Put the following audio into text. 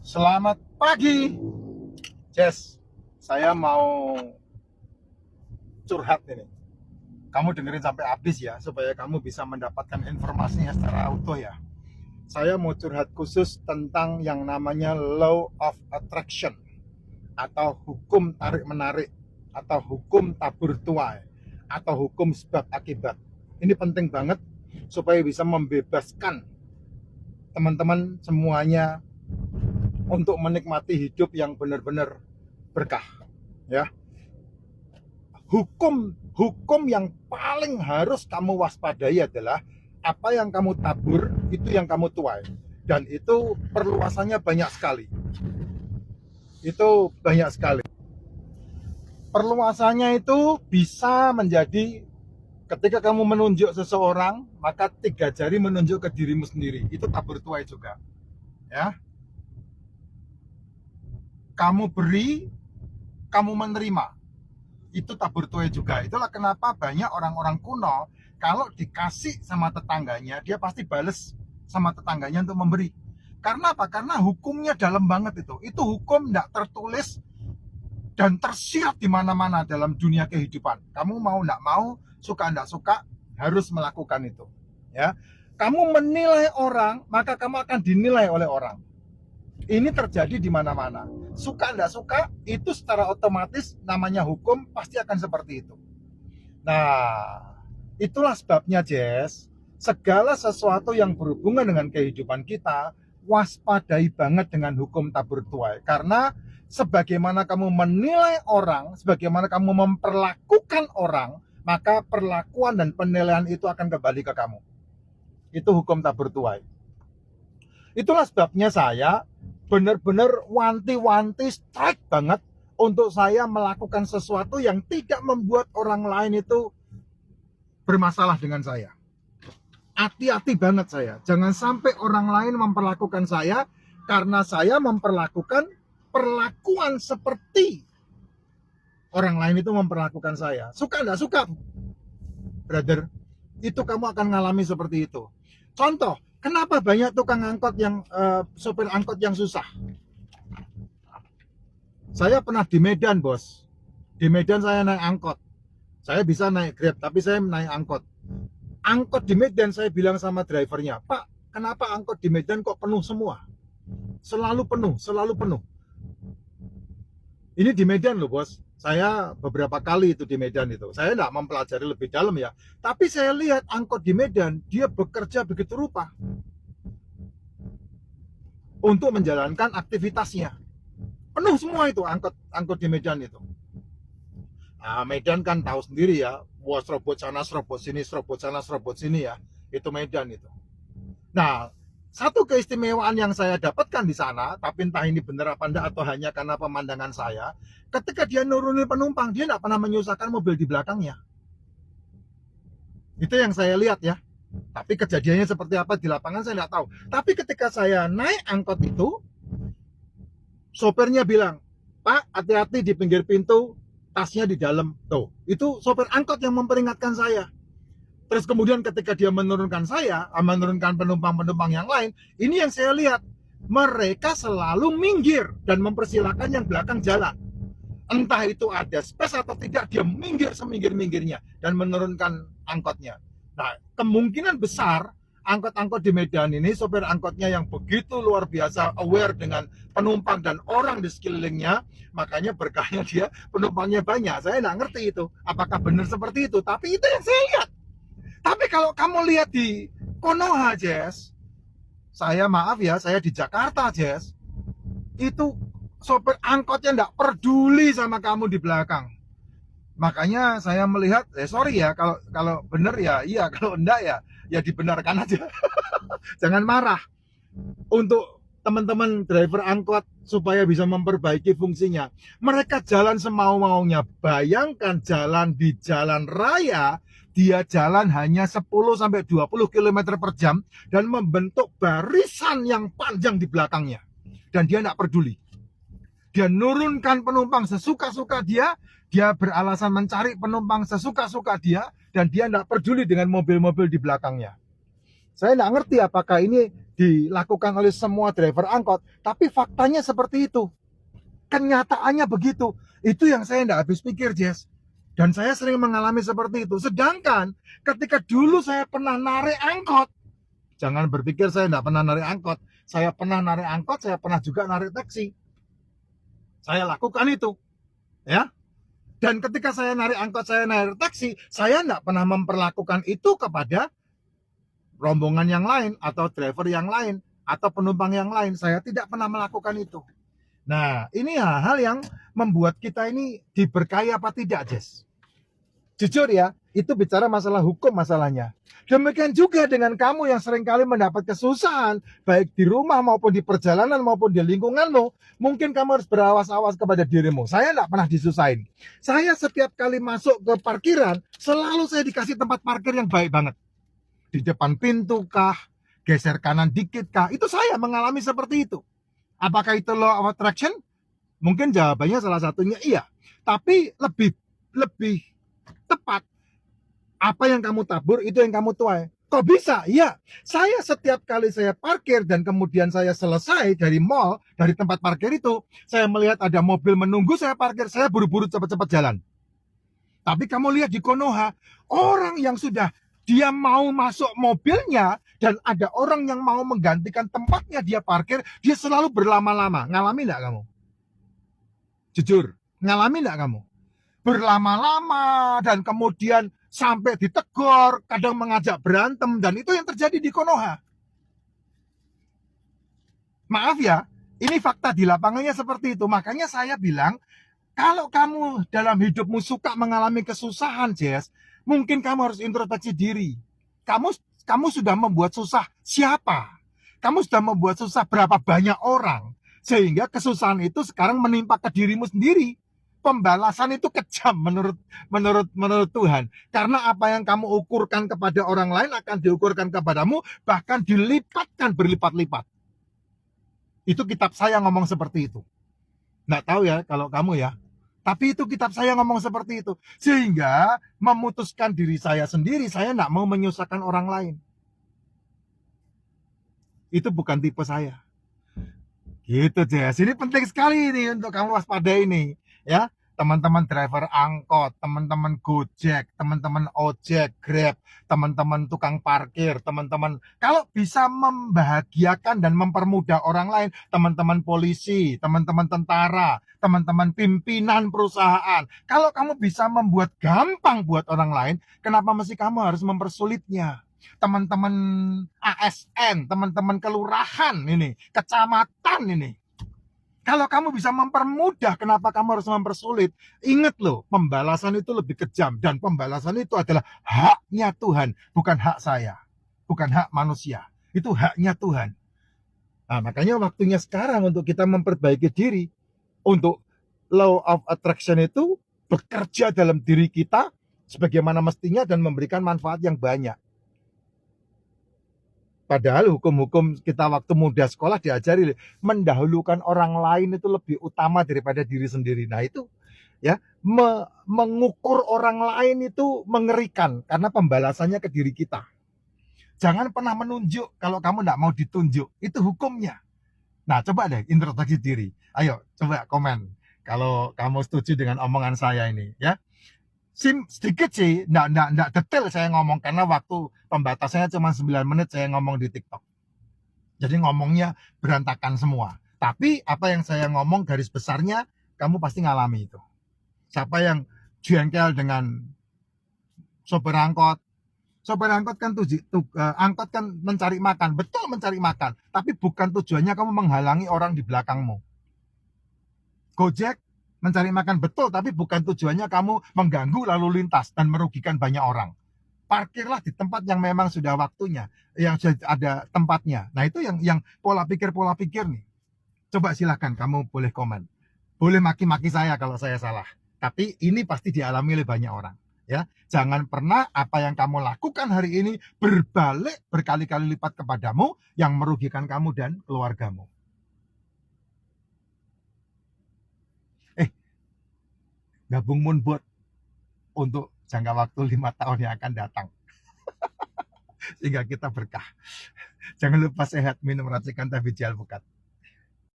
Selamat pagi, Jess. Saya mau curhat ini. Kamu dengerin sampai habis ya, supaya kamu bisa mendapatkan informasinya secara utuh ya. Saya mau curhat khusus tentang yang namanya Law of Attraction, atau hukum tarik-menarik, atau hukum tabur tuai, atau hukum sebab akibat. Ini penting banget supaya bisa membebaskan teman-teman semuanya untuk menikmati hidup yang benar-benar berkah, ya. Hukum yang paling harus kamu waspadai adalah apa yang kamu tabur itu yang kamu tuai, dan itu perluasannya banyak sekali. Itu banyak sekali. Perluasannya itu bisa menjadi ketika kamu menunjuk seseorang, maka 3 jari menunjuk ke dirimu sendiri. Itu tabur tuai juga, ya. Kamu beri, kamu menerima, itu tabur tuai juga. Itulah kenapa banyak orang-orang kuno kalau dikasih sama tetangganya, dia pasti bales sama tetangganya untuk memberi. Karena apa? Karena hukumnya dalam banget itu. Itu hukum tidak tertulis dan tersirat di mana-mana dalam dunia kehidupan. Kamu mau tidak mau, suka tidak suka, harus melakukan itu. Ya, kamu menilai orang, maka kamu akan dinilai oleh orang. Ini terjadi di mana-mana. Suka tidak suka, itu secara otomatis namanya hukum, pasti akan seperti itu. Nah, itulah sebabnya, Jess, segala sesuatu yang berhubungan dengan kehidupan kita, waspadai banget dengan hukum tabur tuai. Karena sebagaimana kamu menilai orang, sebagaimana kamu memperlakukan orang, maka perlakuan dan penilaian itu akan kembali ke kamu. Itu hukum tabur tuai. Itulah sebabnya saya benar-benar wanti-wanti strike banget untuk saya melakukan sesuatu yang tidak membuat orang lain itu bermasalah dengan saya. Hati-hati banget saya. Jangan sampai orang lain memperlakukan saya karena saya memperlakukan perlakuan seperti orang lain itu memperlakukan saya. Suka enggak suka, brother? Itu kamu akan ngalami seperti itu. Contoh, kenapa banyak tukang angkot yang sopir angkot yang susah? Saya pernah di Medan, bos. Di Medan saya naik angkot. Saya bisa naik Grab, tapi saya naik angkot. Angkot di Medan, saya bilang sama drivernya, Pak, kenapa angkot di Medan kok penuh semua? Selalu penuh, selalu penuh. Ini di Medan loh, bos. Saya beberapa kali itu di Medan itu. Saya tidak mempelajari lebih dalam ya. Tapi saya lihat angkot di Medan, dia bekerja begitu rupa untuk menjalankan aktivitasnya. Penuh semua itu angkot di Medan itu. Nah, Medan kan tahu sendiri ya, wah serobot sana, serobot sini, serobot sana, serobot sini ya. Itu Medan itu. Nah, satu keistimewaan yang saya dapatkan di sana, tapi entah ini benar apa enggak atau hanya karena pemandangan saya, ketika dia nurunin penumpang, dia tidak pernah menyusahkan mobil di belakangnya. Itu yang saya lihat ya. Tapi kejadiannya seperti apa di lapangan saya tidak tahu. Tapi ketika saya naik angkot itu, sopirnya bilang, Pak, hati-hati di pinggir pintu, tasnya di dalam. Tuh, itu sopir angkot yang memperingatkan saya. Terus kemudian ketika dia menurunkan saya, menurunkan penumpang-penumpang yang lain, ini yang saya lihat, mereka selalu minggir dan mempersilahkan yang belakang jalan. Entah itu ada space atau tidak, dia minggir seminggir-minggirnya dan menurunkan angkotnya. Nah, kemungkinan besar angkot-angkot di Medan ini, sopir angkotnya yang begitu luar biasa aware dengan penumpang dan orang di sekelilingnya, makanya berkahnya dia penumpangnya banyak. Saya nggak ngerti itu, apakah benar seperti itu, tapi itu yang saya lihat. Tapi kalau kamu lihat di Konoha, Jess, saya maaf ya, saya di Jakarta, Jess, itu sopir angkotnya nggak peduli sama kamu di belakang. Makanya saya melihat, sorry ya, kalau benar ya iya, kalau enggak ya dibenarkan aja. Jangan marah. Untuk teman-teman driver angkot supaya bisa memperbaiki fungsinya, mereka jalan semau-maunya. Bayangkan jalan di jalan raya, dia jalan hanya 10-20 km per jam dan membentuk barisan yang panjang di belakangnya. Dan dia tidak peduli. Dia nurunkan penumpang sesuka-suka dia beralasan mencari penumpang sesuka-suka dia, dan dia tidak peduli dengan mobil-mobil di belakangnya. Saya nggak ngerti apakah ini dilakukan oleh semua driver angkot, tapi faktanya seperti itu. Kenyataannya begitu. Itu yang saya nggak habis pikir, Jess. Dan saya sering mengalami seperti itu. Sedangkan ketika dulu saya pernah narik angkot, jangan berpikir saya nggak pernah narik angkot. Saya pernah narik angkot, saya pernah juga narik taksi. Saya lakukan itu, ya. Dan ketika saya narik angkot, saya narik taksi, saya nggak pernah memperlakukan itu kepada rombongan yang lain atau driver yang lain atau penumpang yang lain. Saya tidak pernah melakukan itu. Nah, ini hal-hal yang membuat kita ini diberkahi apa tidak, Jess? Jujur ya, itu bicara masalah hukum masalahnya. Demikian juga dengan kamu yang seringkali mendapat kesusahan, baik di rumah maupun di perjalanan maupun di lingkunganmu, mungkin kamu harus berawas-awas kepada dirimu. Saya tidak pernah disusahin. Saya setiap kali masuk ke parkiran, selalu saya dikasih tempat parkir yang baik banget. Di depan pintu kah, geser kanan dikit kah, itu saya mengalami seperti itu. Apakah itu law of attraction? Mungkin jawabannya salah satunya iya. Tapi lebih tepat, apa yang kamu tabur itu yang kamu tuai. Kok bisa? Iya. Saya setiap kali saya parkir dan kemudian saya selesai dari mall, dari tempat parkir itu, saya melihat ada mobil menunggu saya parkir, saya buru-buru cepat-cepat jalan. Tapi kamu lihat di Konoha, orang yang sudah dia mau masuk mobilnya dan ada orang yang mau menggantikan tempatnya dia parkir, dia selalu berlama-lama. Ngalami nggak kamu? Jujur, ngalami nggak kamu? Berlama-lama dan kemudian sampai ditegur, kadang mengajak berantem, dan itu yang terjadi di Konoha. Maaf ya, ini fakta di lapangannya seperti itu. Makanya saya bilang, kalau kamu dalam hidupmu suka mengalami kesusahan, Jess, mungkin kamu harus introspeksi diri. Kamu sudah membuat susah siapa? Kamu sudah membuat susah berapa banyak orang? Sehingga kesusahan itu sekarang menimpa ke dirimu sendiri. Pembalasan itu kejam menurut Tuhan. Karena apa yang kamu ukurkan kepada orang lain akan diukurkan kepadamu, bahkan dilipatkan berlipat-lipat. Itu kitab saya ngomong seperti itu. Nggak tahu ya kalau kamu ya. Tapi itu kitab saya ngomong seperti itu. Sehingga memutuskan diri saya sendiri, saya nggak mau menyusahkan orang lain. Itu bukan tipe saya. Gitu, Jess. Ini penting sekali ini untuk kamu waspadai ini. Ya, teman-teman driver angkot, teman-teman Gojek, teman-teman ojek, Grab, teman-teman tukang parkir, teman-teman kalau bisa membahagiakan dan mempermudah orang lain, teman-teman polisi, teman-teman tentara, teman-teman pimpinan perusahaan. Kalau kamu bisa membuat gampang buat orang lain, kenapa mesti kamu harus mempersulitnya? Teman-teman ASN, teman-teman kelurahan ini, kecamatan ini. Kalau kamu bisa mempermudah, kenapa kamu harus mempersulit? Ingat loh, pembalasan itu lebih kejam. Dan pembalasan itu adalah haknya Tuhan, bukan hak saya. Bukan hak manusia. Itu haknya Tuhan. Nah, makanya waktunya sekarang untuk kita memperbaiki diri. Untuk law of attraction itu bekerja dalam diri kita sebagaimana mestinya dan memberikan manfaat yang banyak. Padahal hukum-hukum kita waktu muda sekolah diajari mendahulukan orang lain itu lebih utama daripada diri sendiri. Nah itu ya mengukur orang lain itu mengerikan karena pembalasannya ke diri kita. Jangan pernah menunjuk kalau kamu tidak mau ditunjuk. Itu hukumnya. Nah coba deh introspeksi diri. Ayo coba komen kalau kamu setuju dengan omongan saya ini ya. Sedikit sih, enggak detail saya ngomong karena waktu pembatasannya cuma 9 menit saya ngomong di TikTok. Jadi ngomongnya berantakan semua. Tapi apa yang saya ngomong garis besarnya kamu pasti ngalami itu. Siapa yang jengkel dengan sopir angkot? Sopir angkot kan angkot kan mencari makan, betul mencari makan, tapi bukan tujuannya kamu menghalangi orang di belakangmu. Gojek mencari makan betul, tapi bukan tujuannya kamu mengganggu lalu lintas dan merugikan banyak orang. Parkirlah di tempat yang memang sudah waktunya, yang sudah ada tempatnya. Nah itu yang pola pikir nih. Coba silahkan kamu boleh komen, boleh maki-maki saya kalau saya salah. Tapi ini pasti dialami oleh banyak orang. Ya, jangan pernah apa yang kamu lakukan hari ini berbalik berkali-kali lipat kepadamu yang merugikan kamu dan keluargamu. Gabung Moonbot untuk jangka waktu 5 tahun yang akan datang. sehingga kita berkah. Jangan lupa sehat, minum racikan teh biji alpukat.